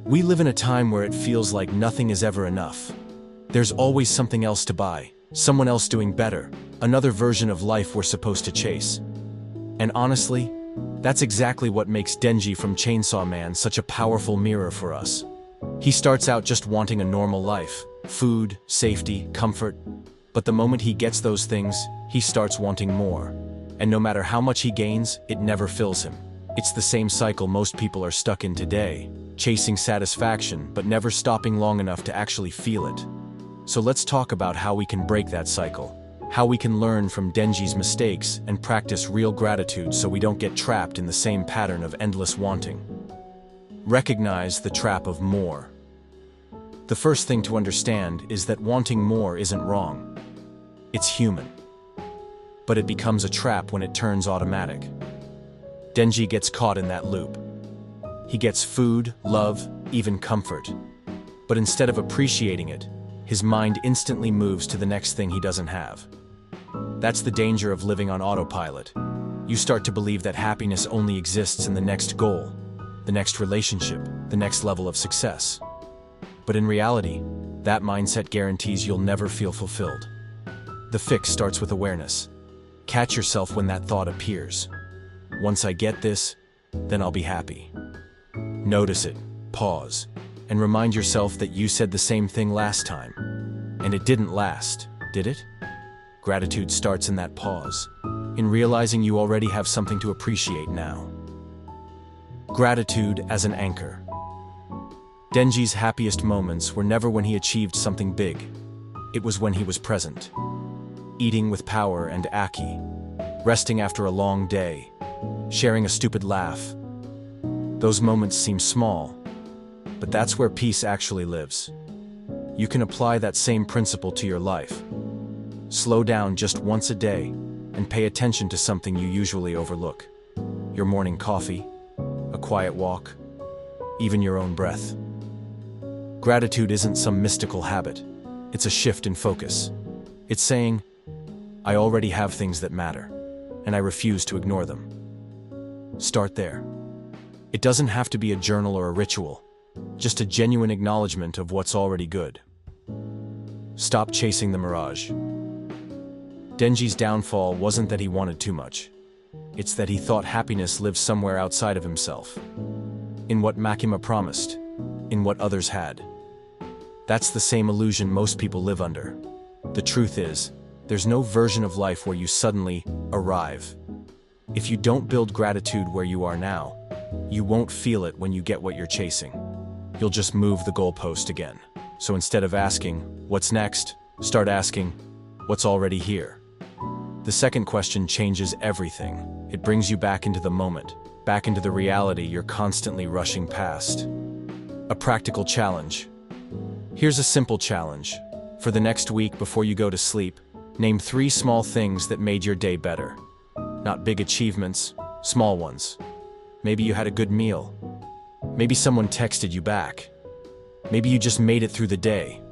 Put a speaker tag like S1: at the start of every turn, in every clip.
S1: We live in a time where it feels like nothing is ever enough. There's always something else to buy, someone else doing better, another version of life we're supposed to chase. And honestly, that's exactly what makes Denji from Chainsaw Man such a powerful mirror for us. He starts out just wanting a normal life, food, safety, comfort. But the moment he gets those things, he starts wanting more. And no matter how much he gains, it never fills him. It's the same cycle most people are stuck in today, chasing satisfaction but never stopping long enough to actually feel it. So let's talk about how we can break that cycle, how we can learn from Denji's mistakes and practice real gratitude so we don't get trapped in the same pattern of endless wanting. Recognize the trap of more. The first thing to understand is that wanting more isn't wrong. It's human. But it becomes a trap when it turns automatic. Denji gets caught in that loop. He gets food, love, even comfort. But instead of appreciating it, his mind instantly moves to the next thing he doesn't have. That's the danger of living on autopilot. You start to believe that happiness only exists in the next goal, the next relationship, the next level of success. But in reality, that mindset guarantees you'll never feel fulfilled. The fix starts with awareness. Catch yourself when that thought appears. Once I get this, then I'll be happy. Notice it, pause, and remind yourself that you said the same thing last time. And it didn't last, did it? Gratitude starts in that pause, in realizing you already have something to appreciate now. Gratitude as an anchor. Denji's happiest moments were never when he achieved something big. It was when he was present. Eating with power and Aki, resting after a long day, sharing a stupid laugh. Those moments seem small, but that's where peace actually lives. You can apply that same principle to your life. Slow down just once a day and pay attention to something you usually overlook. Your morning coffee, a quiet walk, even your own breath. Gratitude isn't some mystical habit. It's a shift in focus. It's saying, I already have things that matter, and I refuse to ignore them. Start there. It doesn't have to be a journal or a ritual, just a genuine acknowledgement of what's already good. Stop chasing the mirage. Denji's downfall wasn't that he wanted too much. It's that he thought happiness lived somewhere outside of himself. In what Makima promised, in what others had. That's the same illusion most people live under. The truth is, there's no version of life where you suddenly arrive. If you don't build gratitude where you are now, you won't feel it when you get what you're chasing. You'll just move the goalpost again. So instead of asking, what's next, start asking, what's already here? The second question changes everything. It brings you back into the moment, back into the reality you're constantly rushing past. A practical challenge. Here's a simple challenge. For the next week before you go to sleep, name 3 small things that made your day better. Not big achievements, small ones. Maybe you had a good meal. Maybe someone texted you back. Maybe you just made it through the day.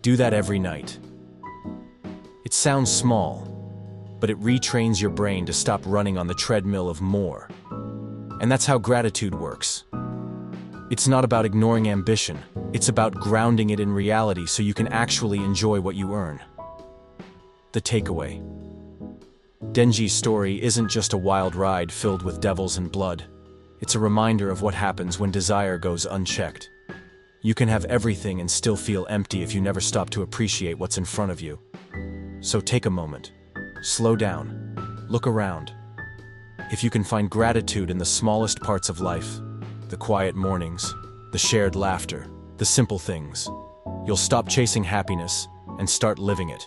S1: Do that every night. It sounds small, but it retrains your brain to stop running on the treadmill of more. And that's how gratitude works. It's not about ignoring ambition. It's about grounding it in reality so you can actually enjoy what you earn. The takeaway. Denji's story isn't just a wild ride filled with devils and blood. It's a reminder of what happens when desire goes unchecked. You can have everything and still feel empty if you never stop to appreciate what's in front of you. So take a moment. Slow down. Look around. If you can find gratitude in the smallest parts of life, the quiet mornings, the shared laughter, the simple things, you'll stop chasing happiness and start living it.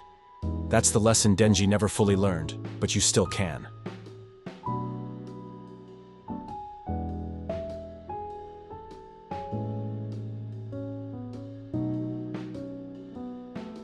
S1: That's the lesson Denji never fully learned, but you still can.